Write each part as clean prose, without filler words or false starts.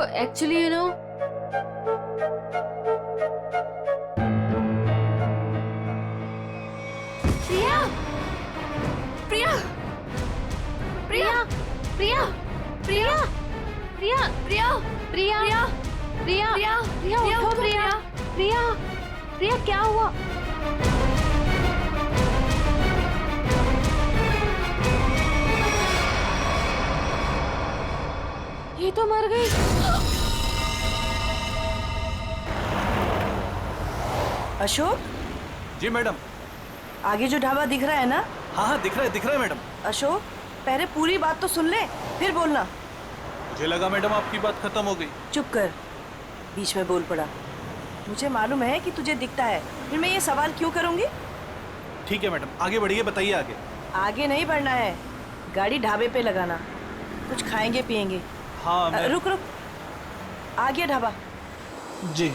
Actually you know प्रिया प्रिया प्रिया प्रिया प्रिया प्रिया प्रिया प्रिया प्रिया प्रिया प्रिया उठो प्रिया प्रिया प्रिया क्या हुआ? ये तो मर गई। अशोक जी मैडम। आगे जो ढाबा दिख रहा है ना? हाँ दिख रहा है मैडम। अशोक पहले पूरी बात तो सुन ले फिर बोलना। मुझे लगा मैडम आपकी बात खत्म हो गई। चुप कर, बीच में बोल पड़ा। मुझे मालूम है कि तुझे दिखता है, फिर मैं ये सवाल क्यों करूंगी? ठीक है मैडम, आगे बढ़िए, बताइए आगे। आगे नहीं बढ़ना है, गाड़ी ढाबे पे लगाना, कुछ खाएंगे पिएंगे। हाँ मैं... रुक रुक, आ गया ढाबा। जी।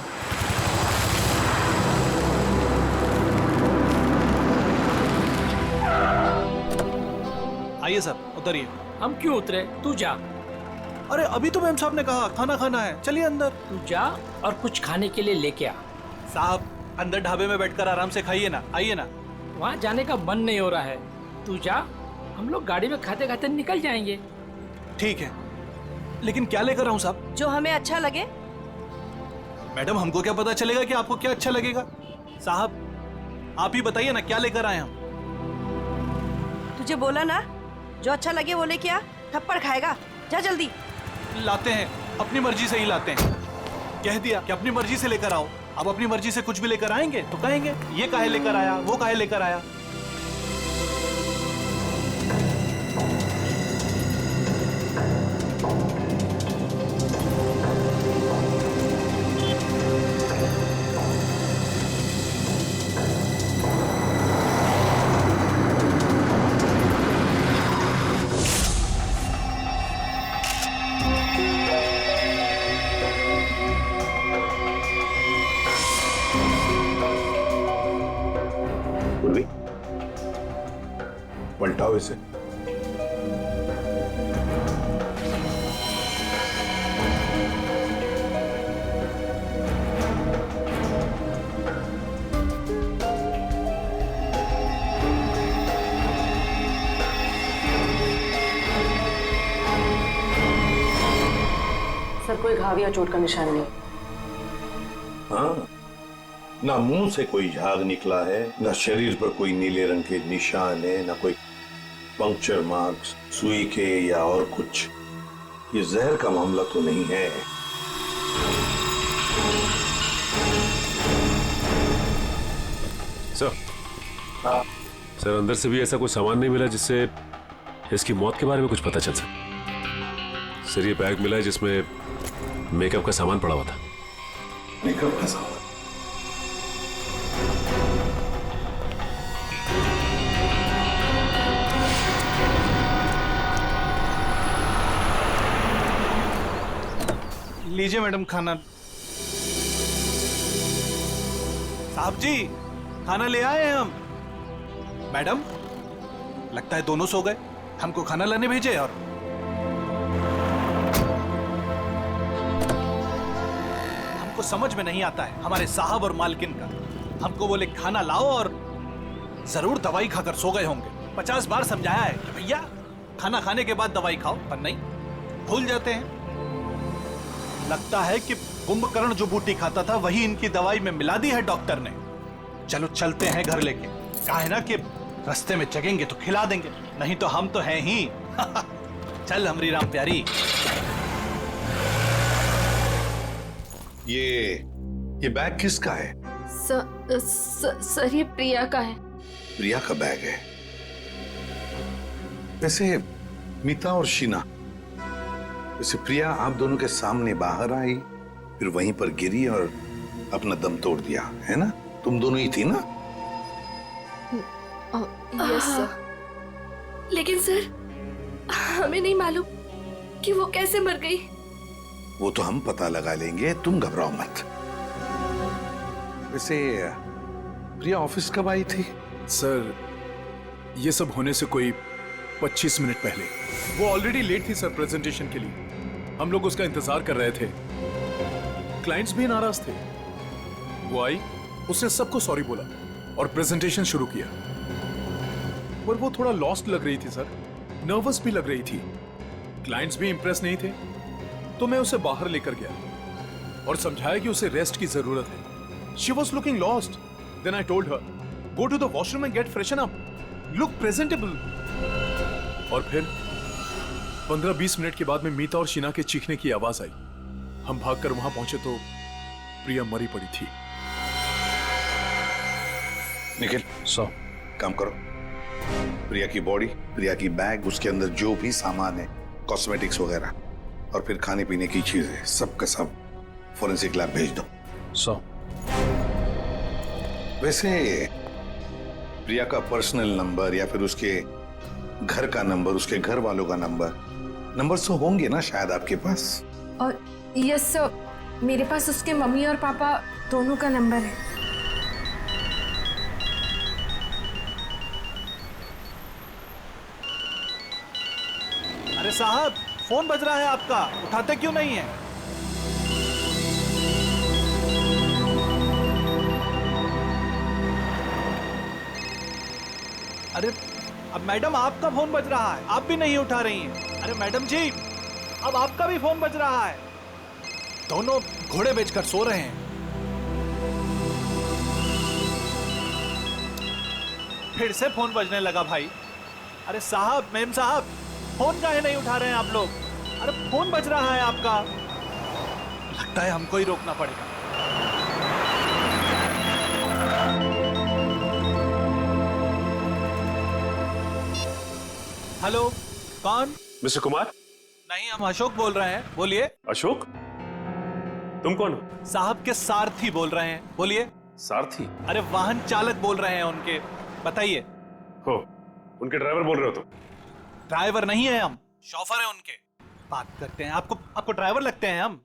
आइए साहब उतरिए। हम क्यों उतरे? तू जा। अरे अभी तो मैम साहब ने कहा खाना खाना है, चलिए अंदर। तू जा और कुछ खाने के लिए लेके आ। साहब अंदर ढाबे में बैठकर आराम से खाइए ना, आइए ना। वहाँ जाने का मन नहीं हो रहा है, तू जा, हम लोग गाड़ी में खाते खाते निकल जाएंगे। ठीक है, लेकिन क्या लेकर आऊं साहब? जो हमें अच्छा लगे। मैडम हमको क्या पता चलेगा कि आपको क्या अच्छा लगेगा? साहब आप ही बताइए ना, क्या लेकर आए हम? तुझे बोला ना, जो अच्छा लगे वो लेके आ, थप्पड़ खाएगा। जा जल्दी। लाते हैं, अपनी मर्जी से ही लाते हैं। कह दिया कि अपनी मर्जी से लेकर आओ। अब अपनी मर्जी से कुछ भी लेकर आएंगे तो कहेंगे ये काहे लेकर आया, वो काहे लेकर आया। पलटाओ इसे। सर कोई घाव या चोट का निशान नहीं। हाँ, ना मुंह से कोई झाग निकला है, ना शरीर पर कोई नीले रंग के निशान है, ना कोई पंक्चर मार्क्स सुई के या और कुछ। ये जहर का मामला तो नहीं है। सर, सर अंदर से भी ऐसा कोई सामान नहीं मिला जिससे इसकी मौत के बारे में कुछ पता चल सके। सर ये बैग मिला है जिसमें मेकअप का सामान पड़ा हुआ था। मेकअप का सामान? लीजिए मैडम खाना। साहब जी खाना ले आए हैं हम। मैडम लगता है दोनों सो गए, हमको खाना लाने भेजे। और हमको समझ में नहीं आता है हमारे साहब और मालकिन का। हमको बोले खाना लाओ और जरूर दवाई खाकर सो गए होंगे। 50 बार समझाया है कि भैया खाना खाने के बाद दवाई खाओ, पर नहीं, भूल जाते हैं। लगता है कि कुंभकर्ण जो बूटी खाता था वही इनकी दवाई में मिला दी है डॉक्टर ने। चलो चलते हैं घर लेके। कहा है ना कि रास्ते में जगेंगे तो खिला देंगे, नहीं तो हम तो हैं ही। चल हमरी राम प्यारी। ये बैग किसका है? सर ये प्रिया का है। प्रिया का बैग है? वैसे मीता और शीना, वैसे प्रिया आप दोनों के सामने बाहर आई, फिर वहीं पर गिरी और अपना दम तोड़ दिया, है ना? तुम दोनों ही थी ना? Yes sir. लेकिन सर हमें नहीं मालूम कि वो कैसे मर गई। वो तो हम पता लगा लेंगे, तुम घबराओ मत। वैसे प्रिया ऑफिस कब आई थी? सर ये सब होने से कोई 25 मिनट पहले। वो ऑलरेडी लेट थी सर प्रेजेंटेशन के लिए। हम लोग उसका इंतजार कर रहे थे। क्लाइंट्स भी नाराज थे। वो आई, उसने सबको सॉरी बोला और प्रेजेंटेशन शुरू किया। पर वो थोड़ा लॉस्ट लग रही थी सर, नर्वस भी लग रही थी। क्लाइंट्स भी इंप्रेस नहीं थे, तो मैं उसे बाहर लेकर गया और समझाया कि उसे रेस्ट की जरूरत है। She was looking lost. Then I told her, go to the washroom and get freshen up, look presentable. और फिर 15-20 मिनट के बाद में मीता और शीना के चीखने की आवाज आई। हम भागकर वहां पहुंचे तो प्रिया मरी पड़ी थी। निखिल, काम करो। प्रिया की बॉडी, प्रिया की बैग, उसके अंदर जो भी सामान है, कॉस्मेटिक्स वगैरह, और फिर खाने पीने की चीजें, सब का सब फोरेंसिक लैब भेज दो। वैसे प्रिया का पर्सनल नंबर या फिर उसके घर का नंबर, उसके घर वालों का नंबर तो होंगे ना शायद आपके पास? और यस सर, मेरे पास उसके मम्मी और पापा दोनों का नंबर है। अरे साहब, फोन बज रहा है आपका, उठाते क्यों नहीं है? अरे अब मैडम आपका फोन बज रहा है, आप भी नहीं उठा रही हैं। अरे मैडम जी, अब आपका भी फोन बज रहा है। दोनों घोड़े बेचकर सो रहे हैं। फिर से फोन बजने लगा भाई। अरे साहब, मेम साहब, फोन काहे नहीं उठा रहे हैं आप लोग? अरे फोन बज रहा है आपका। लगता है हमको ही रोकना पड़ेगा। हेलो, कौन? मिस्टर कुमार? नहीं, हम अशोक बोल रहे हैं, बोलिए। अशोक? तुम कौन हो? साहब के सारथी बोल रहे हैं, बोलिए। सारथी? अरे वाहन चालक बोल रहे हैं उनके, बताइए। हो, उनके ड्राइवर बोल रहे हो तुम? ड्राइवर नहीं है हम, शॉफर है उनके। बात करते हैं, आपको ड्राइवर लगते हैं हम?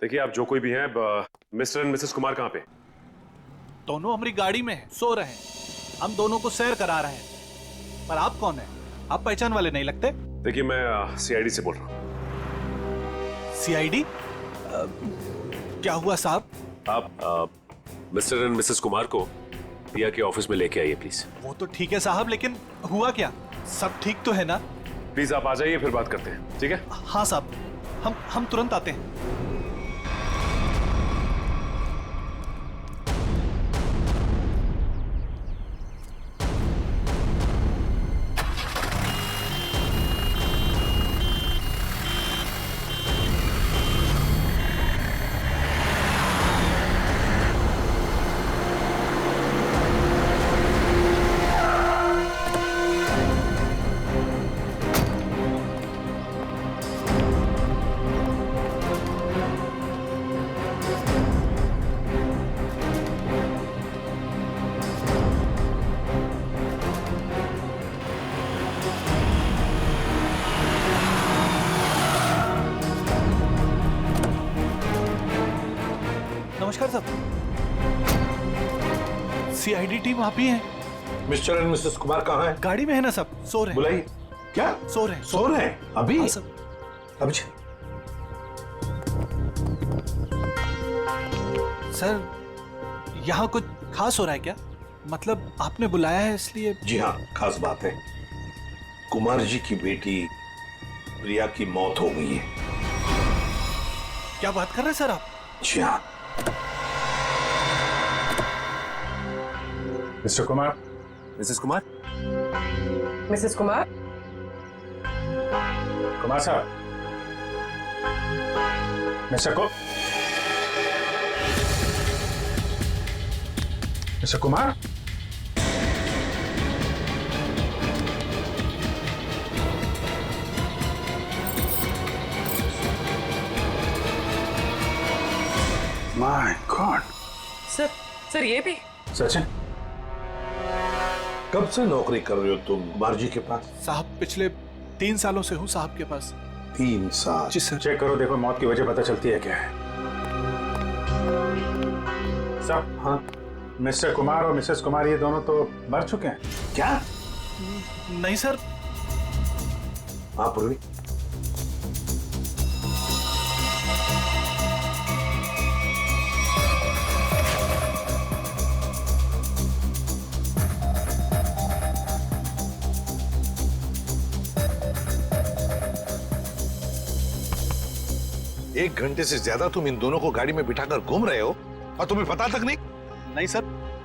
देखिए, आप जो कोई भी हैं, मिस्टर एंड मिसेस कुमार कहाँ पे? दोनों हमारी गाड़ी में हैं, सो रहे हैं। हम दोनों को सैर करा रहे हैं। पर आप कौन हैं? आप पहचान वाले नहीं लगते। देखिए, मैं सीआईडी से बोल रहा हूँ। सीआईडी? क्या हुआ साहब? आप मिस्टर एंड मिसेस कुमार को प्रिया के ऑफिस में लेके आइए प्लीज। वो तो ठीक है साहब, लेकिन हुआ क्या? सब ठीक तो है ना? प्लीज आप आ जाइए, फिर बात करते हैं, ठीक है? हाँ साहब, हम तुरंत आते हैं। नमस्कार साहब, सीआईडी टीम आप ही हैं? मिस्टर एंड मिसेस कुमार कहाँ हैं? गाड़ी में है ना सब, सो रहे हैं। बुलाइए। क्या? सो रहे हैं। सो रहे हैं अभी? हाँ सब। अभी सर, यहाँ कुछ खास हो रहा है क्या? मतलब आपने बुलाया है इसलिए? जी हाँ, खास बात है। कुमार जी की बेटी प्रिया की मौत हो गई है। क्या बात कर रहे हैं सर आप? जी हाँ। Mister Kumar, Mrs Kumar, Mrs Kumar? Kumar साहब, mister Kumar, my god. Sir ये भी? सचिन, कब से नौकरी कर रहे हो तुम कुमार जी के पास? साहब पिछले 3 सालों से हूँ साहब के पास। 3 साल? जी सर। चेक करो, देखो मौत की वजह पता चलती है क्या है। साहब, हाँ मिस्टर कुमार और मिसेस कुमार ये दोनों तो मर चुके हैं। क्या? नहीं सर। हाँ पूर्वी, 1 घंटे से ज्यादा तुम इन दोनों को गाड़ी में बिठाकर घूम रहे हो और तुम्हें पता तक नहीं? नहीं सर,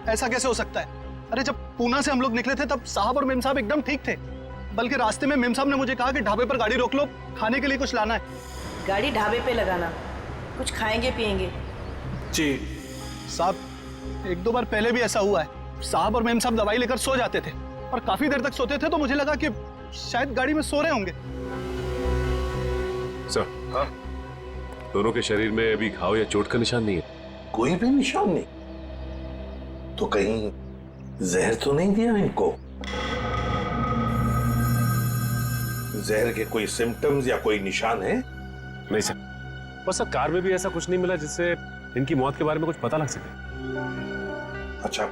ऐसा कैसे हो सकता है? अरे जब पूना से हम लोग निकले थे तब साहब और मेम साहब एकदम ठीक थे। बल्कि रास्ते में मेम साहब ने मुझे कहा कि ढाबे पर गाड़ी रोक लो, खाने के लिए कुछ लाना है। गाड़ी ढाबे पे लगाना, कुछ खाएंगे पिएंगे। जी साहब, 1-2 बार पहले भी ऐसा हुआ है। साहब और मेम साहब दवाई लेकर सो जाते थे और काफी देर तक सोते थे, तो मुझे लगा कि शायद गाड़ी में सो रहे होंगे। सर, हाँ? दोनों के शरीर में अभी घाव या चोट का निशान नहीं है? कोई भी निशान नहीं? तो कहीं जहर तो नहीं दिया इनको? जहर के कोई सिम्टम्स या कोई निशान है? नहीं सर, बस सर कार में भी ऐसा कुछ नहीं मिला जिससे इनकी मौत के बारे में कुछ पता लग सके। अच्छा,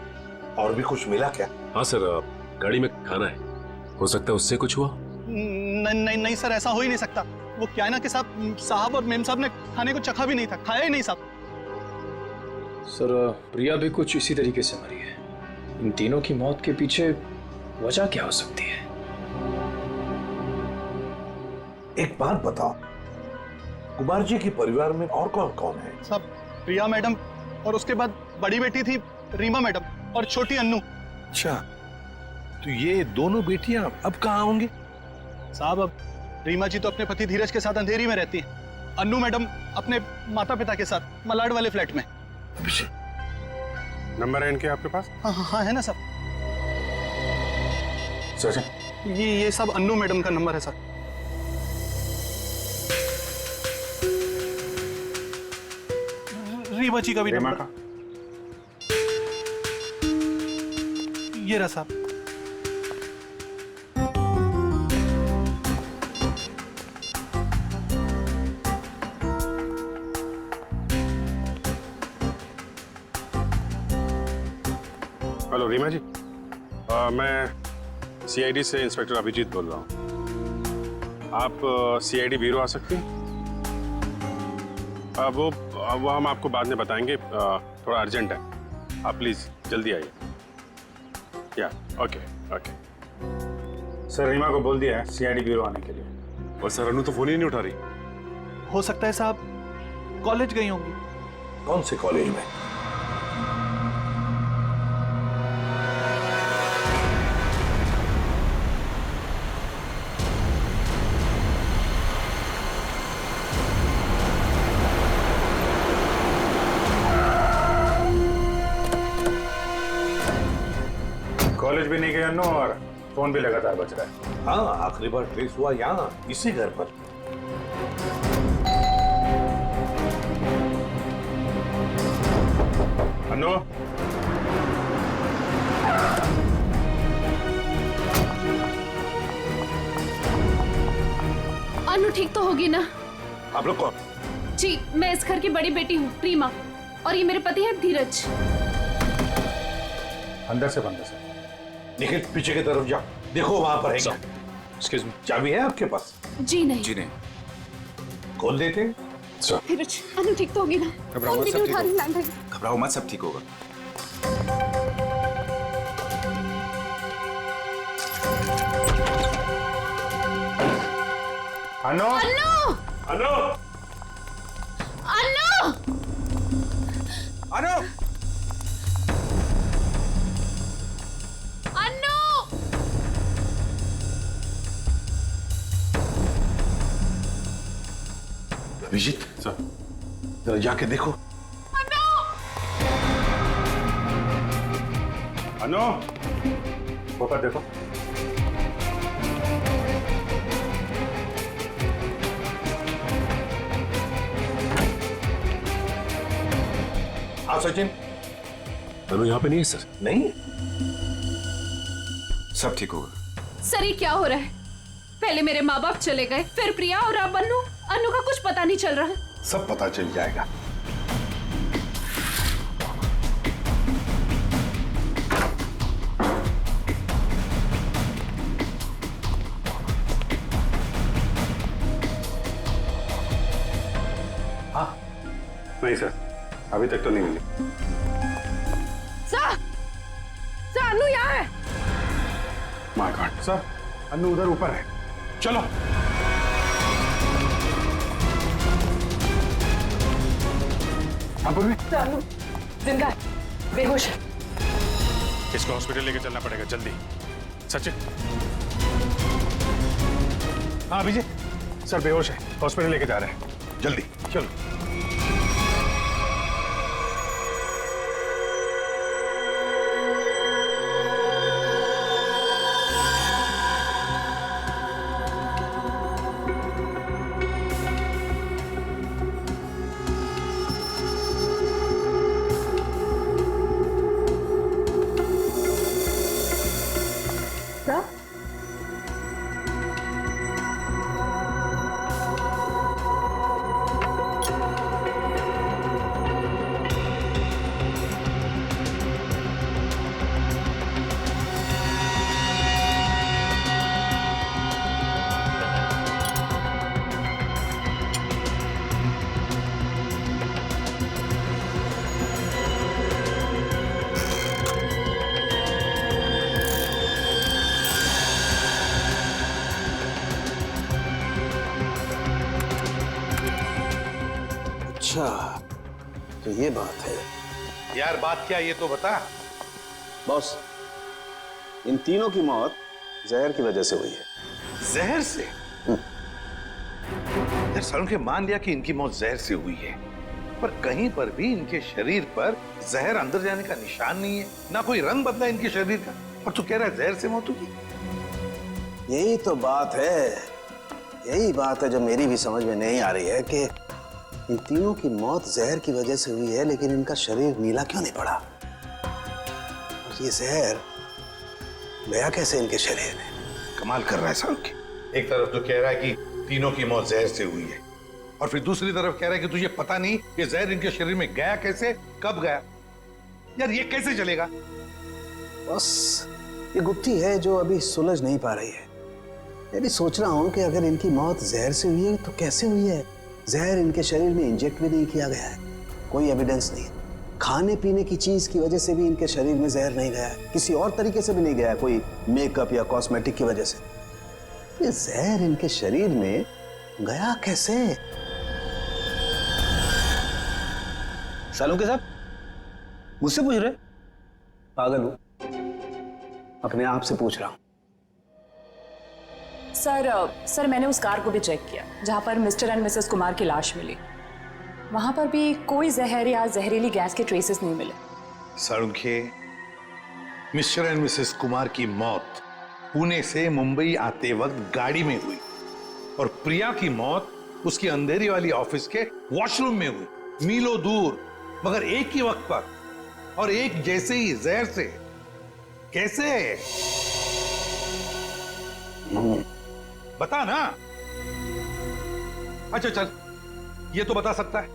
और भी कुछ मिला क्या? हाँ सर, गाड़ी में खाना है, हो सकता है उससे कुछ हुआ। नहीं सर, ऐसा हो ही नहीं सकता। वो क्या है ना कि साहब और मेम साहब ने खाने को चखा भी नहीं था, खाया ही नहीं साहब। सर, प्रिया भी कुछ इसी तरीके से मरी है। इन तीनों की मौत के पीछे वजह क्या हो सकती है? एक बात बताओ, कुमार जी के परिवार में और कौन कौन है? साहब, प्रिया मैडम और उसके बाद बड़ी बेटी थी रीमा मैडम और छोटी अन्नू। अच्छा, तो ये दोनों बेटियां अब कहाँ होंगी? साहब, अब रीमा जी तो अपने पति धीरज के साथ अंधेरी में रहती है। अन्नू मैडम अपने माता पिता के साथ मलाड वाले फ्लैट में। नंबर है इनके आपके पास? हाँ है ना साहब। सर, ये सब अन्नू मैडम का नंबर है सर। रीमा जी का भी नंबर का ये रहा साहब। हेलो रीमा जी, मैं सीआईडी से इंस्पेक्टर अभिजीत बोल रहा हूँ। आप सीआईडी ब्यूरो आ सकती हैं? वो हम आपको बाद में बताएंगे, थोड़ा अर्जेंट है। आप प्लीज़ जल्दी आइए। या ओके ओके। सर, रीमा को बोल दिया है सीआईडी ब्यूरो आने के लिए। और सर, अनु तो फोन ही नहीं उठा रही। हो सकता है साहब कॉलेज गई होंगी। कौन से कॉलेज में? कॉलेज भी नहीं गए अन्नू और फोन भी लगातार बज रहा है। हाँ, आखिरी बार ट्रेस हुआ यहाँ, इसी घर पर। अन्नू, अनु ठीक तो होगी ना? आप लोग कौन? जी, मैं इस घर की बड़ी बेटी हूँ रीमा, और ये मेरे पति है धीरज। अंदर से बंद है। निखिल, पीछे की तरफ जाओ, देखो वहां पर है क्या? Excuse me. चाबी है आपके पास? जी नहीं। जी नहीं। खोल देते हैं। धीरज, अनु ठीक तो होगी ना? घबराओ मत, सब ठीक होगा। होगा। घबराओ मत, सब ठीक होगा। अनु, अनु! अनु, अनु! अनु, अनु! अभिजीत, सर, जरा जाके देखो। अनु, ऊपर देखो। हाँ सचिन। अनु यहाँ पे नहीं है सर। नहीं, सब ठीक होगा। सर, ये क्या हो रहा है? पहले मेरे माँ बाप चले गए, फिर प्रिया, और अब अनु। अनु का कुछ पता नहीं चल रहा है। सब पता चल जाएगा। नहीं सर, अभी तक तो नहीं मिली। सर, अनु यहाँ है। My god. सर, अनु उधर ऊपर है। चलो। जिंदा है, बेहोश है। इसको हॉस्पिटल लेके चलना पड़ेगा जल्दी। सचिन। हाँ विजय, सर बेहोश है, हॉस्पिटल लेके जा रहे हैं, जल्दी चलो। अच्छा, तो ये बात है। यार बात क्या ये तो बता। बॉस, इन तीनों की मौत जहर की वजह से हुई है। जहर से? यार सारुण के मान लिया कि इनकी मौत जहर से हुई है, पर कहीं पर भी इनके शरीर पर जहर अंदर जाने का निशान नहीं है, ना कोई रंग बदला इनके शरीर का, और तू कह रहा है जहर से मौत हुई। यही तो बात है, यही बात है जो मेरी भी समझ में नहीं आ रही है कि इन तीनों की मौत जहर की वजह से हुई है, लेकिन इनका शरीर नीला क्यों नहीं पड़ा? और ये जहर गया कैसे इनके शरीर में? कमाल कर रहा है सारुण की। एक तरफ तो कह रहा है कि तीनों की मौत जहर से हुई है, और फिर दूसरी तरफ कह रहा है कि तुझे पता नहीं ये जहर इनके शरीर में गया कैसे, कब गया। यार ये कैसे चलेगा? बस ये गुत्थी है जो अभी सुलझ नहीं पा रही है। मैं भी सोच रहा हूं कि अगर इनकी मौत जहर से हुई है तो कैसे हुई है? जहर इनके शरीर में इंजेक्ट भी नहीं किया गया है, कोई एविडेंस नहीं। खाने पीने की चीज की वजह से भी इनके शरीर में जहर नहीं गया है, किसी और तरीके से भी नहीं गया है, कोई मेकअप या कॉस्मेटिक की वजह से। ये जहर इनके शरीर में गया कैसे? सालू के साहब मुझसे पूछ रहे? पागल हूं, अपने आप से पूछ रहा हूं। सर मैंने उस कार को भी चेक किया जहां पर मिस्टर एंड मिसेस कुमार की लाश मिली। वहां पर भी कोई जहर या जहरीली गैस के ट्रेसेस नहीं मिले। सारुण के, मिस्टर एंड मिसेस कुमार की मौत पुणे से मुंबई आते वक्त गाड़ी में हुई, और प्रिया की मौत उसकी अंधेरी वाली ऑफिस के वॉशरूम में हुई, मीलों दूर, मगर एक ही वक्त पर और एक जैसे ही जहर से। कैसे? बता ना। अच्छा चल, ये तो बता सकता है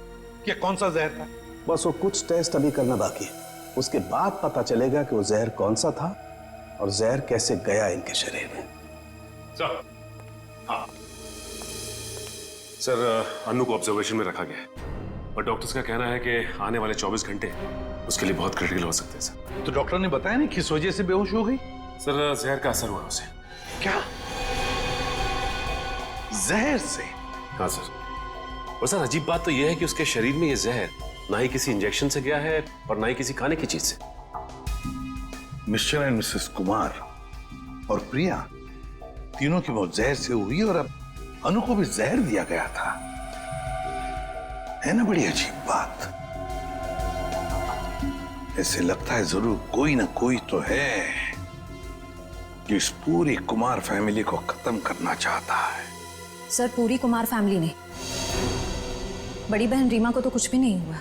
कि कौन सा जहर था? बस वो कुछ टेस्ट अभी करना बाकी है, उसके बाद पता चलेगा कि वो जहर कौन सा था और जहर कैसे गया इनके शरीर में। सर, हाँ सर, अन्नू को ऑब्जर्वेशन में रखा गया है, और डॉक्टर्स का कहना है कि आने वाले 24 घंटे उसके लिए बहुत क्रिटिकल हो सकते हैं सर। तो डॉक्टर ने बताया नहीं किस वजह से बेहोश हो गई? सर जहर का असर हुआ उसे। क्या? जहर से? हाँ सर। और सर अजीब बात तो यह है कि उसके शरीर में यह जहर ना ही किसी इंजेक्शन से गया है और ना ही किसी खाने की चीज से। मिस्टर एंड मिसेस कुमार और प्रिया तीनों की मौत जहर से हुई, और अब अनु को भी जहर दिया गया था। है ना बड़ी अजीब बात। ऐसे लगता है जरूर कोई ना कोई तो है जो इस पूरी कुमार फैमिली को खत्म करना चाहता है। सर पूरी कुमार फैमिली ने, बड़ी बहन रीमा को तो कुछ भी नहीं हुआ।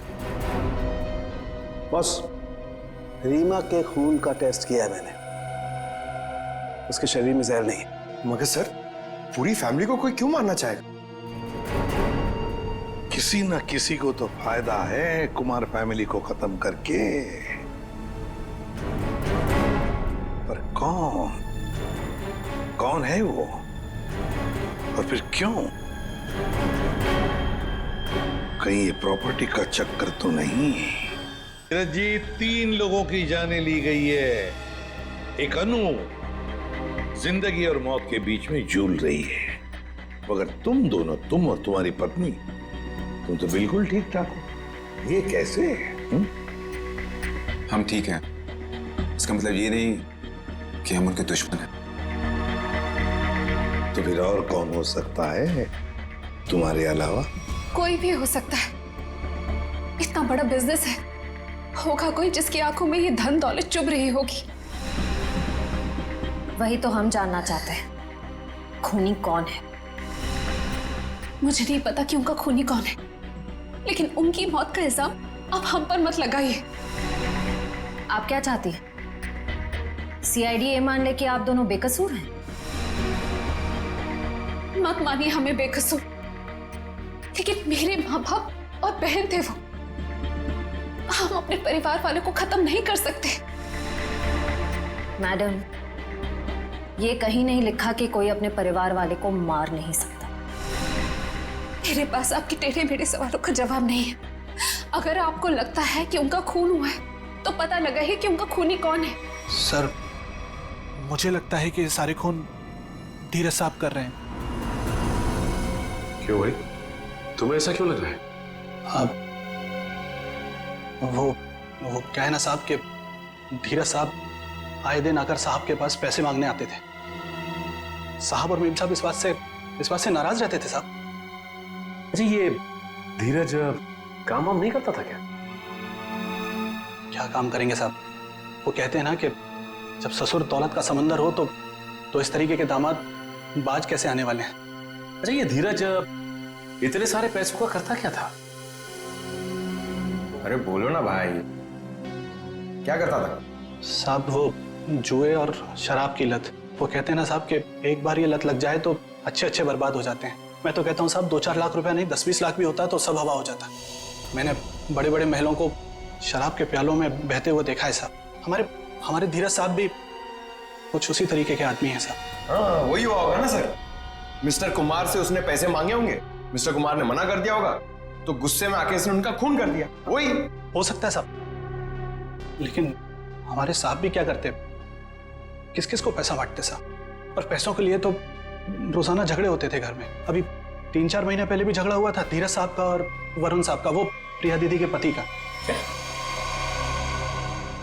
बस रीमा के खून का टेस्ट किया है मैंने, उसके शरीर में जहर नहीं है। मगर सर पूरी फैमिली को कोई क्यों मारना चाहेगा? किसी ना किसी को तो फायदा है कुमार फैमिली को खत्म करके, पर कौन है वो, और फिर क्यों? कहीं ये प्रॉपर्टी का चक्कर तो नहीं? जी 3 लोगों की जानें ली गई है। एक अनु जिंदगी और मौत के बीच में झूल रही है, मगर तुम दोनों, तुम और तुम्हारी पत्नी, तुम तो बिल्कुल ठीक ठाक हो। ये कैसे? हम ठीक हैं, इसका मतलब ये नहीं कि हम उनके दुश्मन हैं। तो फिर और कौन हो सकता है तुम्हारे अलावा? कोई भी हो सकता है। इतना बड़ा बिजनेस है, होगा कोई जिसकी आंखों में ये धन दौलत चुभ रही होगी। वही तो हम जानना चाहते हैं, खूनी कौन है? मुझे नहीं पता कि उनका खूनी कौन है, लेकिन उनकी मौत का इल्जाम अब हम पर मत लगाइए। आप क्या चाहती हैं? सीआईडी ये मान ले कि आप दोनों बेकसूर हैं? मत मानिए हमें बेकसूर, लेकिन मेरे माँ बाप और बहन थे वो। हम अपने परिवार वालों को खत्म नहीं कर सकते। मैडम, ये कहीं नहीं लिखा कि कोई अपने परिवार वाले को मार नहीं सकता। मेरे पास आपके टेढ़े मेढ़े सवालों का जवाब नहीं है। अगर आपको लगता है कि उनका खून हुआ है, तो पता लगा है कि उनका खूनी कौन है। सर, मुझे लगता है कि सारे खून धीरज साहब कर रहे हैं। क्यों भाई, तुम्हें ऐसा क्यों लग रहा है? अब वो क्या है ना साहब के धीरज साहब आए दिन आकर साहब के पास पैसे मांगने आते थे। साहब और मीम साहब इस बात से नाराज रहते थे साहब। अच्छा, ये धीरज काम वाम नहीं करता था क्या? क्या काम करेंगे साहब? वो कहते हैं ना कि जब ससुर दौलत का समंदर हो तो इस तरीके के दामाद बाज कैसे आने वाले हैं। अच्छा, ये धीरज इतने सारे पैसों का करता क्या था? अरे बोलो ना भाई, क्या करता था? साहब वो जुए और शराब की लत। वो कहते हैं ना साहब कि एक बार ये लत लग जाए तो अच्छे बर्बाद हो जाते हैं। मैं तो कहता हूँ साहब 2-4 लाख रुपया नहीं, 10-20 लाख भी होता तो सब हवा हो जाता। मैंने बड़े बड़े महलों को शराब के प्यालों में बहते हुए देखा है साहब। हमारे धीरज साहब भी कुछ उसी तरीके के आदमी हैं साहब। हाँ, वही हुआ होगा ना सर। मिस्टर कुमार से उसने पैसे मांगे होंगे, मिस्टर कुमार ने मना कर दिया होगा, तो गुस्से में आके इसने उनका खून कर दिया। वही हो सकता है साहब, लेकिन हमारे साहब भी क्या करते? किस किस को पैसा बांटते साहब? और पैसों के लिए तो रोजाना झगड़े होते थे घर में। अभी 3-4 महीने पहले भी झगड़ा हुआ था धीरज साहब का और वरुण साहब का, वो प्रिया दीदी के पति का।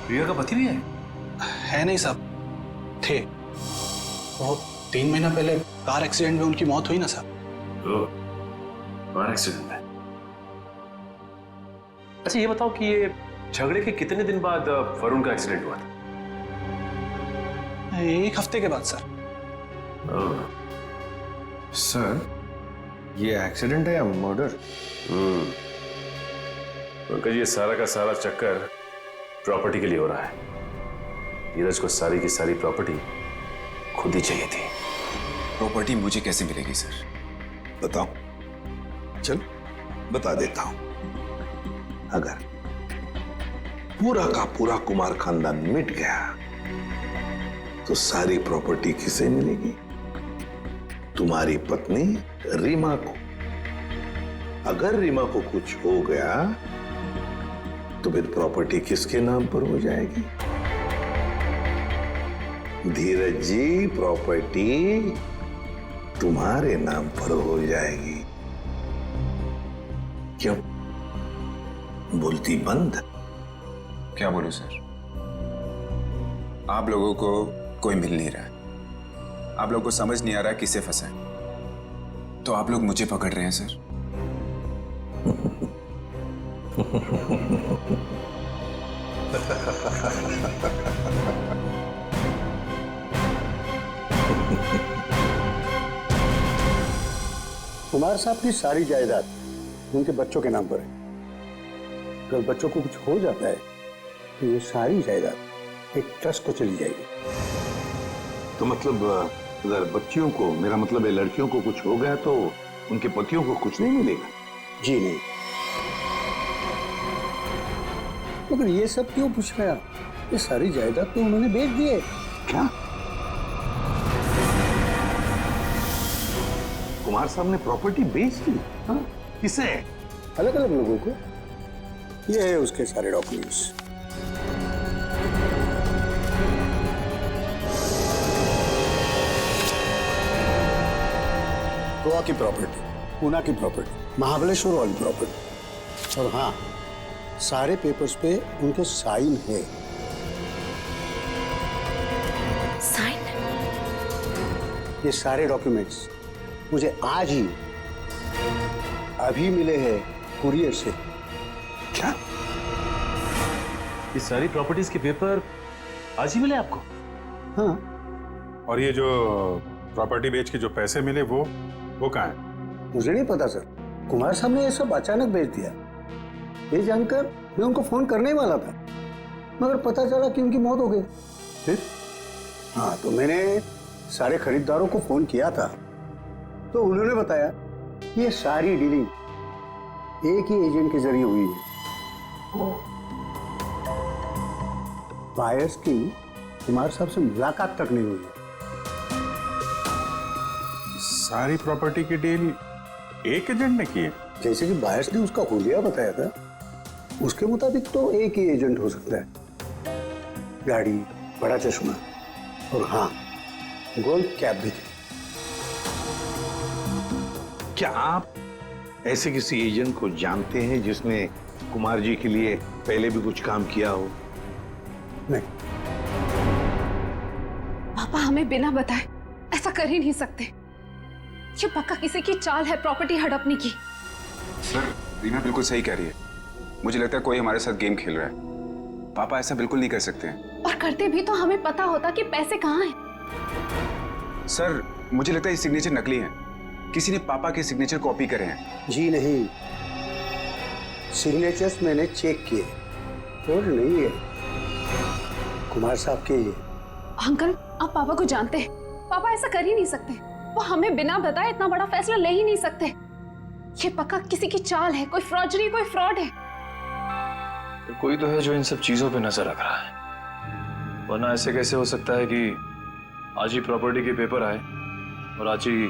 प्रिया का पति भी है नहीं साहब, थे। वो 3 महीना पहले कार एक्सीडेंट में उनकी मौत हुई ना साहब। कार एक्सीडेंट में? अच्छा, ये बताओ कि ये झगड़े के कितने दिन बाद वरुण का एक्सीडेंट हुआ था? 1 हफ्ते के बाद सर। सर, ये एक्सीडेंट है या मर्डर? पंकज, ये सारा का सारा चक्कर प्रॉपर्टी के लिए हो रहा है। धीरज को सारी की सारी प्रॉपर्टी खुद ही चाहिए थी। प्रॉपर्टी मुझे कैसे मिलेगी सर? बताओ, चल बता देता हूं। अगर पूरा का पूरा कुमार खानदान मिट गया तो सारी प्रॉपर्टी किसे मिलेगी? तुम्हारी पत्नी रीमा को। अगर रीमा को कुछ हो गया तो फिर प्रॉपर्टी किसके नाम पर हो जाएगी? धीरज जी, प्रॉपर्टी तुम्हारे नाम पर हो जाएगी। क्यों बोलती बंद? क्या बोलूं सर? आप लोगों को कोई मिल नहीं रहा है, आप लोगों को समझ नहीं आ रहा है किसे फंसा है, तो आप लोग मुझे पकड़ रहे हैं सर। कुमार साहब की सारी जायदाद उनके बच्चों के नाम पर है। अगर बच्चों को कुछ हो जाता है तो ये सारी जायदाद एक ट्रस्ट को चली जाएगी। तो मतलब अगर बच्चियों को, मेरा मतलब है लड़कियों को कुछ हो गया तो उनके पतियों को कुछ नहीं मिलेगा? जी नहीं। मगर ये सब क्यों पूछ रहे हैं? ये सारी जायदाद तो उन्होंने बेच दी है। क्या? कुमार साहब ने प्रॉपर्टी बेच दी? हाँ? किसे? अलग अलग लोगों को। ये है उसके सारे डॉक्यूमेंट्स। गोवा की प्रॉपर्टी, पूना की प्रॉपर्टी, महाबलेश्वर वाली प्रॉपर्टी, और हाँ, सारे पेपर्स पे उनके साइन है। साइन? ये सारे डॉक्यूमेंट्स मुझे आज ही अभी मिले हैं कुरियर से। क्या? ये सारी प्रॉपर्टीज के पेपर आज ही मिले आपको? हाँ। और ये जो प्रॉपर्टी बेच के जो पैसे मिले वो कहाँ है? मुझे नहीं पता सर, कुमार साहब ने ये सब अचानक भेज दिया। ये जानकर मैं उनको फोन करने वाला था, मगर पता चला कि उनकी मौत हो गई। फिर? हाँ, तो मैंने सारे खरीदारों को फोन किया था, तो उन्होंने बताया कि ये सारी डीलिंग एक ही एजेंट के जरिए हुई है। बायर्स की कुमार साहब से मुलाकात तक नहीं हुई है। सारी प्रॉपर्टी की डील एक एजेंट ने की है? जैसे कि बायर्स ने उसका हुलिया बताया था, उसके मुताबिक तो एक ही एजेंट हो सकता है। गाड़ी, बड़ा चश्मा और हाँ, गोल्ड कैप भी थी। क्या आप ऐसे किसी एजेंट को जानते हैं जिसने कुमार जी के लिए पहले भी कुछ काम किया हो? नहीं। पापा हमें बिना बताए ऐसा कर ही नहीं सकते। ये पक्का किसी की चाल है प्रॉपर्टी हड़पने की। सर, रीना बिल्कुल सही कह रही है। मुझे लगता है कोई हमारे साथ गेम खेल रहा है। पापा ऐसा बिल्कुल नहीं कर सकते हैं। और करते भी तो हमें पता होता कि पैसे कहाँ हैं। सर, मुझे लगता है ये सिग्नेचर नकली है। किसी ने पापा के सिग्नेचर कॉपी करे हैं। जी नहीं, सिग्नेचर्स मैंने चेक किए, और नहीं है कुमार साहब के ये। अंकल, आप पापा को जानते हैं। पापा ऐसा कर ही नहीं सकते। वो हमें बिना बताए इतना बड़ा फैसला ले ही नहीं सकते। ये पक्का किसी की चाल है, कोई फ्रॉडरी, कोई फ्रॉड है। तो कोई तो है जो इन सब चीजों पे नजर रख रहा है, वरना ऐसे कैसे हो सकता है कि आज ही प्रॉपर्टी के पेपर आए और आज ही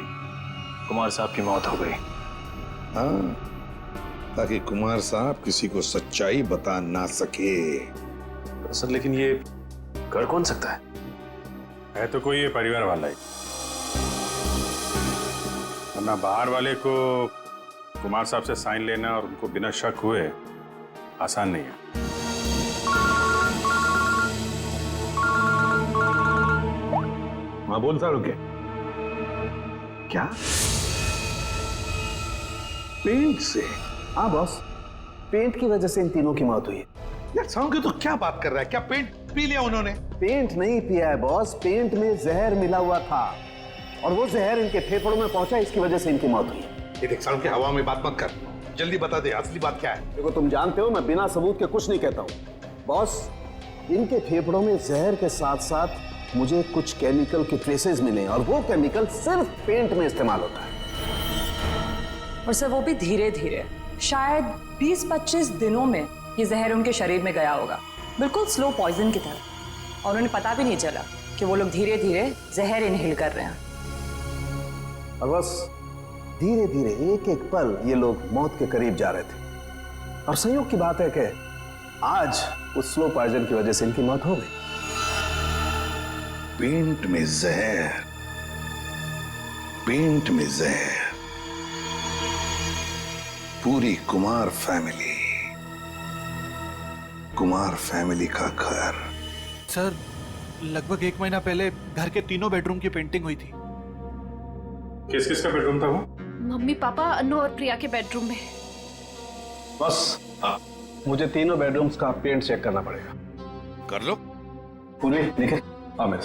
कुमार साहब की मौत हो गई। हाँ, ताकि कुमार साहब किसी को सच्चाई बता ना सके। सर, लेकिन ये कर कौन सकता है तो कोई ये परिवार वाला ही, वरना बाहर वाले को कुमार साहब से साइन लेना और उनको बिना शक हुए आसान नहीं है। हाँ, बोल सारू के क्या? पेंट से? हाँ बॉस, पेंट की वजह से इन तीनों की मौत हुई है। यार सारू के तो क्या बात कर रहा है? क्या पेंट पी लिया उन्होंने? पेंट नहीं पिया है बॉस, पेंट में जहर मिला हुआ था और वो जहर इनके फेफड़ों में पहुंचा, इसकी वजह से इनकी मौत हुई है। ये देख सारू के, हवा में बात मत कर, जल्दी बता दे असली बात क्या है। देखो, तुम जानते हो मैं बिना सबूत के कुछ नहीं कहता हूँ। बॉस, इनके फेफड़ों में जहर के साथ साथ मुझे कुछ केमिकल के ट्रेसेस मिले और वो केमिकल सिर्फ पेंट में इस्तेमाल होता है। और सर, वो भी धीरे धीरे, शायद 20-25 दिनों में ये जहर उनके शरीर में गया होगा, बिल्कुल स्लो पॉइजन की तरह, और उन्हें पता भी नहीं चला कि वो लोग धीरे धीरे जहर इनहेल कर रहे हैं। और बस धीरे धीरे एक एक पल ये लोग मौत के करीब जा रहे थे। और संयोग की बात है कि आज उस स्लो पॉइजन की वजह से इनकी मौत हो गई। पेंट में जहर, पेंट में जहर, पूरी कुमार फैमिली का घर। सर, लगभग 1 महीना पहले घर के तीनों बेडरूम की पेंटिंग हुई थी। किस किस का बेडरूम था वो? मम्मी, पापा, अनु और प्रिया के बेडरूम में। बस मुझे तीनों बेडरूम्स का पेंट चेक करना पड़ेगा। कर लो। पूरी लिखे अमित।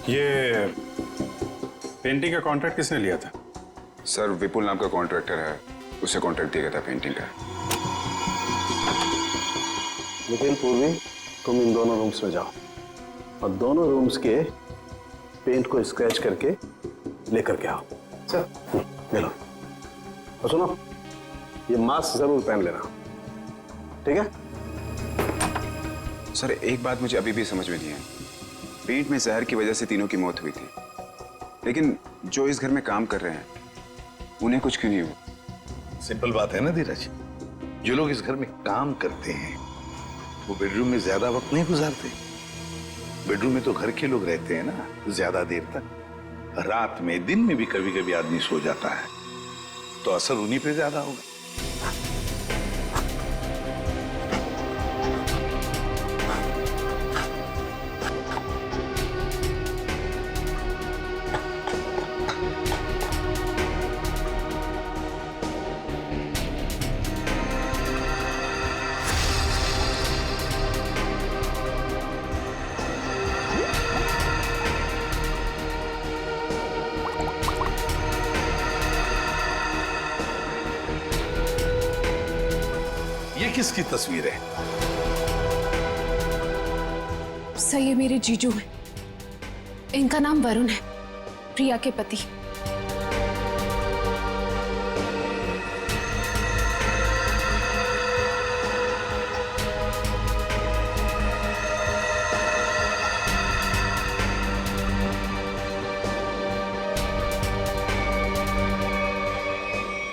ये पेंटिंग का कॉन्ट्रैक्ट किसने लिया था? सर, विपुल नाम का कॉन्ट्रैक्टर है, उसे कॉन्ट्रैक्ट दिया गया था पेंटिंग का। निखिल, पूर्वी, तुम इन दोनों रूम्स में जाओ और दोनों रूम्स के पेंट को स्क्रैच करके लेकर के आओ। सर, ले लो। और सुनो, ये मास्क जरूर पहन लेना, ठीक है? सर, एक बात मुझे अभी भी समझ में नहीं है। पेंट में जहर की वजह से तीनों की मौत हुई थी, लेकिन जो इस घर में काम कर रहे हैं उन्हें कुछ क्यों नहीं हुआ? सिंपल बात है ना धीरज, जो लोग इस घर में काम करते हैं वो बेडरूम में ज्यादा वक्त नहीं गुजारते। बेडरूम में तो घर के लोग रहते हैं ना ज्यादा देर तक। रात में, दिन में भी कभी कभी आदमी सो जाता है। तो असर उन्हीं पे ज्यादा होगा। ये किसकी तस्वीर है? सर ये मेरे जीजू हैं। इनका नाम वरुण है, प्रिया के पति।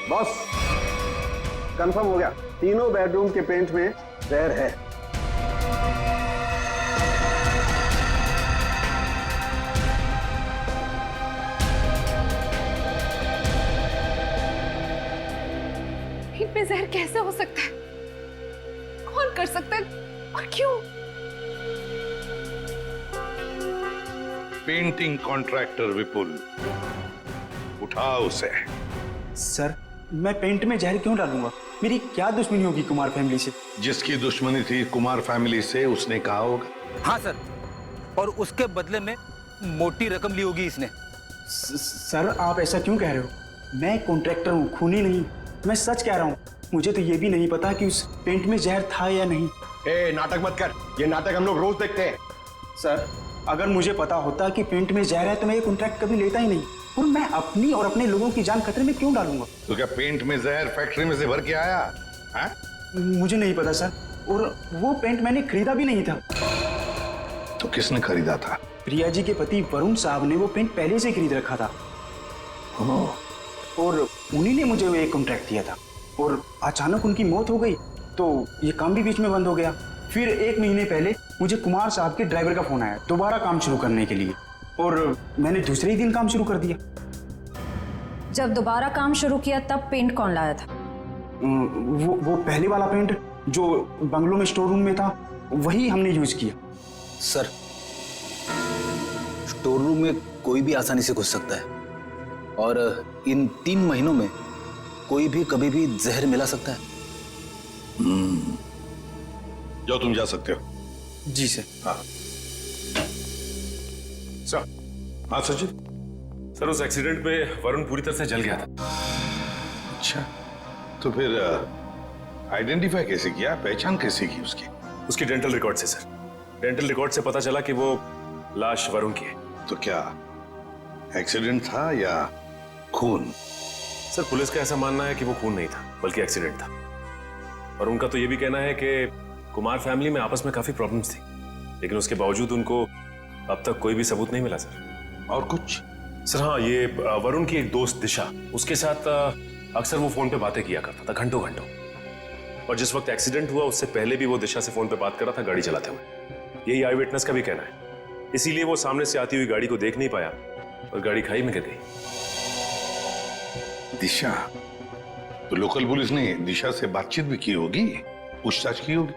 बॉस कंफर्म हो गया, तीनों बेडरूम के पेंट में जहर है। इनमें जहर कैसे हो सकता है? कौन कर सकता है और क्यों? पेंटिंग कॉन्ट्रैक्टर विपुल, उठाओ उसे। सर मैं पेंट में जहर क्यों डालूंगा? मेरी क्या दुश्मनी होगी कुमार फैमिली से? जिसकी दुश्मनी थी कुमार फैमिली से उसने कहा होगा। हाँ सर, और उसके बदले में मोटी रकम ली होगी इसने। सर आप ऐसा क्यों कह रहे हो? मैं कॉन्ट्रैक्टर हूँ, खूनी नहीं। मैं सच कह रहा हूँ। मुझे तो ये भी नहीं पता कि उस पेंट में जहर था या नहीं। नाटक मत कर, ये नाटक हम लोग रोज देखते हैं। सर अगर मुझे पता होता कि पेंट में जहर है तो मैं ये कॉन्ट्रैक्ट कभी लेता ही नहीं। और मैं अपनी और अपने लोगों की जान खतरे में क्यों डालूंगा? तो क्या पेंट में जहर फैक्ट्री में से भर के आया है? मुझे नहीं पता सर, और वो पेंट मैंने खरीदा भी नहीं था। तो किसने खरीदा था? प्रिया जी के पति वरुण साहब ने वो पेंट पहले से खरीद रखा था। और उन्हीं ने मुझे वो एक कॉन्ट्रैक्ट दिया था। और अचानक उनकी मौत हो गई तो ये काम भी बीच में बंद हो गया। फिर 1 महीने पहले मुझे कुमार साहब के ड्राइवर का फोन आया दोबारा काम शुरू करने के लिए, और मैंने दूसरे ही दिन काम शुरू कर दिया। जब दोबारा काम शुरू किया तब पेंट कौन लाया था? वो पहले वाला पेंट जो बंगलों में स्टोर रूम में था, वही हमने यूज किया। सर स्टोर रूम में कोई भी आसानी से घुस सकता है, और इन 3 महीनों में कोई भी कभी भी जहर मिला सकता है। जो तुम जा सकते हो। जी सर। हाँ सर। हाँ सचिन। सर उस एक्सीडेंट में वरुण पूरी तरह से जल गया था। अच्छा, तो फिर आइडेंटिफाई कैसे किया, पहचान कैसे की उसकी? उसकी डेंटल रिकॉर्ड से सर। डेंटल रिकॉर्ड से पता चला कि वो लाश वरुण की है। तो क्या एक्सीडेंट था या खून? सर पुलिस का ऐसा मानना है कि वो खून नहीं था बल्कि एक्सीडेंट था। और उनका तो ये भी कहना है कि कुमार फैमिली में आपस में काफी प्रॉब्लम्स थी, लेकिन उसके बावजूद उनको अब तक कोई भी सबूत नहीं मिला सर। और कुछ? सर हाँ, ये वरुण की एक दोस्त दिशा, उसके साथ अक्सर वो फोन पे बातें किया करता था घंटों घंटों। और जिस वक्त एक्सीडेंट हुआ उससे पहले भी वो दिशा से फोन पे बात कर रहा था गाड़ी चलाते हुए। यही आई विटनेस का भी कहना है। इसीलिए वो सामने से आती हुई गाड़ी को देख नहीं पाया और गाड़ी खाई में गिर गई। दिशा? तो लोकल पुलिस ने दिशा से बातचीत भी की होगी, पूछताछ की होगी,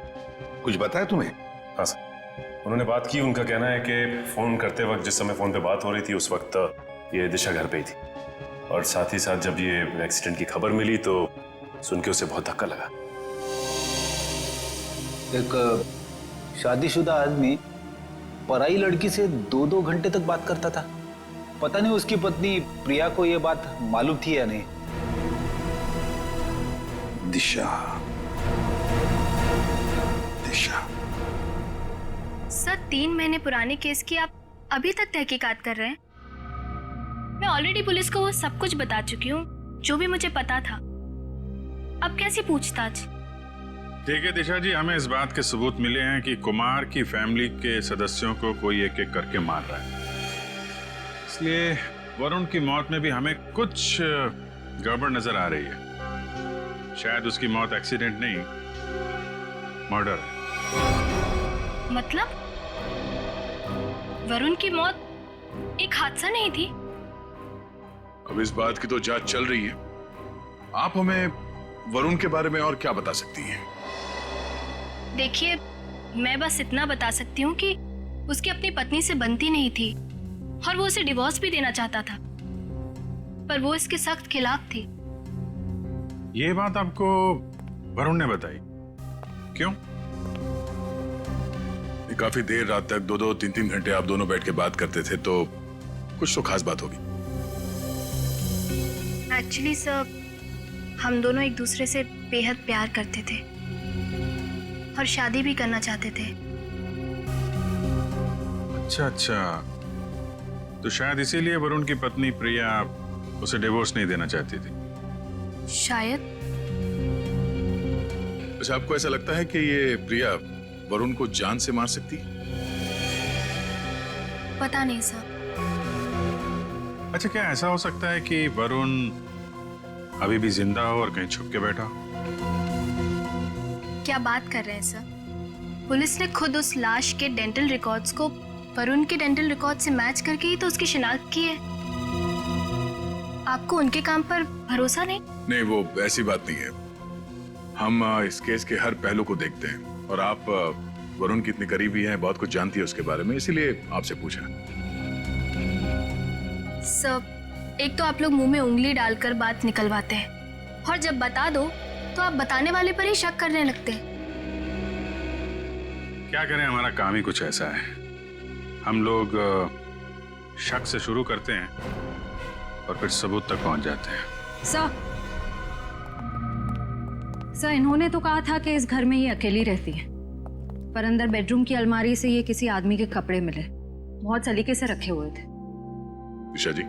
कुछ बताया तुम्हें? हाँ सर, उन्होंने बात की। उनका कहना है कि फोन करते वक्त जिस समय फोन पे बात हो रही थी उस वक्त ये दिशा घर पे ही थी, और साथ ही साथ जब ये एक्सीडेंट की खबर मिली तो सुन के उसे बहुत धक्का लगा। एक शादीशुदा आदमी पराई लड़की से 2-2 घंटे तक बात करता था। पता नहीं उसकी पत्नी प्रिया को यह बात मालूम थी या नहीं। दिशा, दिशा। सर 3 महीने पुराने केस की आप अभी तक तहकीकात कर रहे हैं? मैं ऑलरेडी पुलिस को वो सब कुछ बता चुकी हूँ जो भी मुझे पता था। अब कैसी पूछताछ? ठीक है दिशा जी, हमें इस बात के सबूत मिले हैं कि कुमार की फैमिली के सदस्यों को कोई एक एक करके मार रहा है। इसलिए वरुण की मौत में भी हमें कुछ गड़बड़ नजर आ रही है। शायद उसकी मौत एक्सीडेंट नहीं, मर्डर है। मतलब वरुण की मौत एक हादसा नहीं थी? अब इस बात की तो जांच चल रही है। आप हमें वरुण के बारे में और क्या बता सकती हैं? देखिए, मैं बस इतना बता सकती हूँ कि उसकी अपनी पत्नी से बनती नहीं थी और वो उसे डिवोर्स भी देना चाहता था, पर वो इसके सख्त खिलाफ थी। ये बात आपको वरुण ने बताई? क्यों? काफी देर रात तक 2-2, 3-3 घंटे आप दोनों बैठ के बात करते थे, तो कुछ तो खास बात होगी। एक्चुअली सर, हम दोनों एक दूसरे से बेहद प्यार करते थे और शादी भी करना चाहते थे। अच्छा अच्छा, तो शायद इसीलिए वरुण की पत्नी प्रिया उसे डिवोर्स नहीं देना चाहती थी। शायद। अच्छा, आपको ऐसा लगता है कि ये प्रिया वरुण को जान से मार सकती? पता नहीं सर। अच्छा, क्या ऐसा हो सकता है कि वरुण अभी भी जिंदा हो और कहीं छुप के बैठा हो? क्या बात कर रहे हैं सर? पुलिस ने खुद उस लाश के डेंटल रिकॉर्ड्स को वरुण के डेंटल रिकॉर्ड से मैच करके ही तो उसकी शिनाख्त की है। आपको उनके काम पर भरोसा नहीं? नहीं, वो ऐसी बात नहीं है। हम इस केस के हर पहलू को देखते हैं और आप वरुण की इतनी करीबी हैं, बहुत कुछ जानती है उसके बारे में, इसीलिए आपसे पूछा। सर, एक तो आप लोग मुंह में उंगली डालकर बात निकलवाते हैं और जब बता दो तो आप बताने वाले पर ही शक करने लगते हैं। क्या करें, हमारा काम ही कुछ ऐसा है। हम लोग शक से शुरू करते हैं और फिर सबूत तक पहुंच जाते हैं। सर, इन्होंने तो कहा था कि इस घर में ये अकेली रहती है, पर अंदर बेडरूम की अलमारी से ये किसी आदमी के कपड़े मिले, बहुत सलीके से रखे हुए थे। दिशा जी,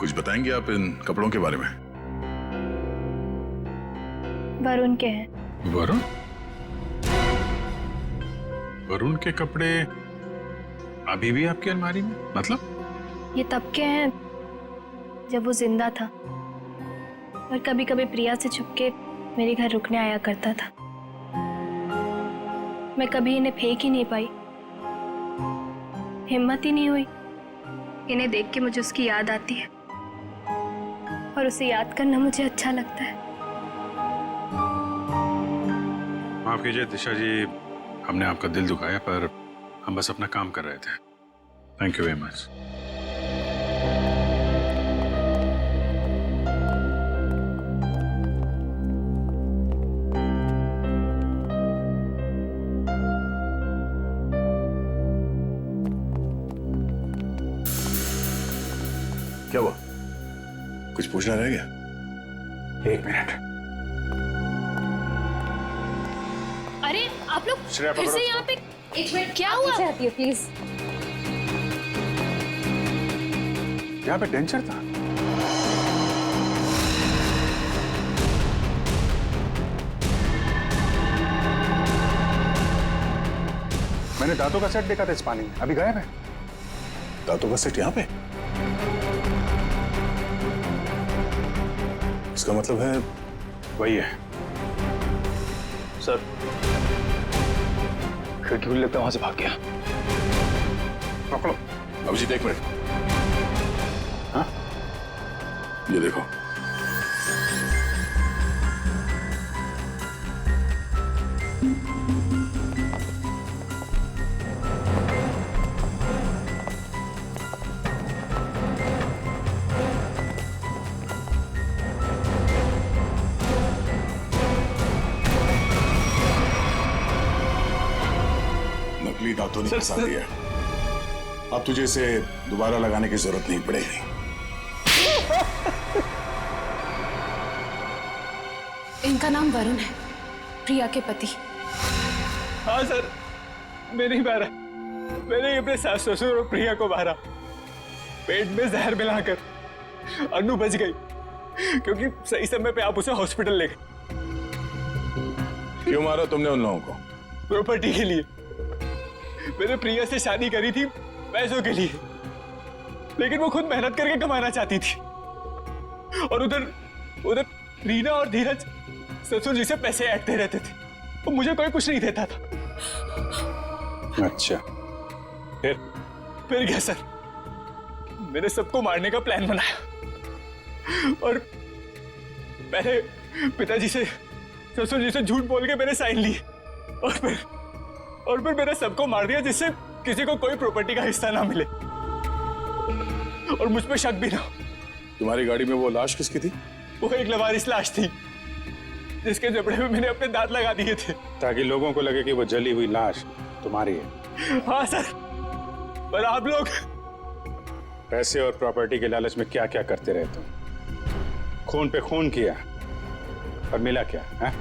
कुछ बताएंगे आप इन कपड़ों के बारे में? वरुण के हैं। वरुण? वरुण के कपड़े अभी भी आपकी अलमारी में? मतलब? ये तब के हैं जब वो जिंदा था और कभी कभी प्रिया से छुपके मेरे घर रुकने आया करता था। मैं कभी इन्हें फेंक ही नहीं पाई, हिम्मत ही नहीं हुई। इन्हें देख के मुझे उसकी याद आती है और उसे याद करना मुझे अच्छा लगता है। माफ कीजिए दिशा जी, हमने आपका दिल दुखाया, पर हम बस अपना काम कर रहे थे। Thank you very much. क्या हुआ? कुछ पूछना रह गया? 1 मिनट। अरे आप लोग श्रेया, फिर से यहाँ पे? एक मिनट, क्या हुआ? आती है प्लीज। यहाँ पे डेंचर था। मैंने दांतों का सेट देखा था इस पानी में, अभी गायब है। दांतों का सेट यहाँ पे? इसका मतलब है वही है। सर, खिड़की खुली लगता है, वहां से भाग गया। पकड़ो अभिजीत, 1 मिनट। हाँ, ये देखो। नकली दांतों ने फंसा दिया। अब तुझे इसे दोबारा लगाने की जरूरत नहीं पड़ेगी। इनका नाम वरुण है, प्रिया के पति। हाँ सर, मैं नहीं मारा। मैंने अपने सास ससुर और प्रिया को मारा, पेट में जहर मिलाकर। अनु बच गई क्योंकि सही समय पे आप उसे हॉस्पिटल ले गए। क्यों मारा तुमने उन लोगों को? प्रॉपर्टी के लिए। मैंने प्रिया से शादी करी थी पैसों के लिए, लेकिन वो खुद मेहनत करके कमाना चाहती थी। और उधर रीना और धीरज ससुर जी से पैसे ऐंठते रहते थे, तो मुझे कोई कुछ नहीं देता था। अच्छा, फिर क्या सर, मैंने सबको मारने का प्लान बनाया और पहले पिताजी से, ससुर जी से झूठ बोल के मैंने साइन लिए और फिर मैंने सबको मार दिया जिससे किसी को कोई प्रॉपर्टी का हिस्सा ना मिले और मुझ पे शक भी ना। तुम्हारी गाड़ी में वो लाश किसकी थी? वो एक लवारिस लाश थी जिसके जबड़े में मैंने अपने दांत लगा दिए थे ताकि लोगों को लगे कि वो जली हुई लाश तुम्हारी है। हाँ सर, पर आप लोग पैसे और प्रॉपर्टी के लालच में क्या क्या करते रहे तुम? खून पे खून किया और मिला क्या है?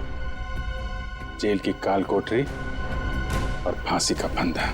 जेल की काल कोठरी और फांसी का फंदा।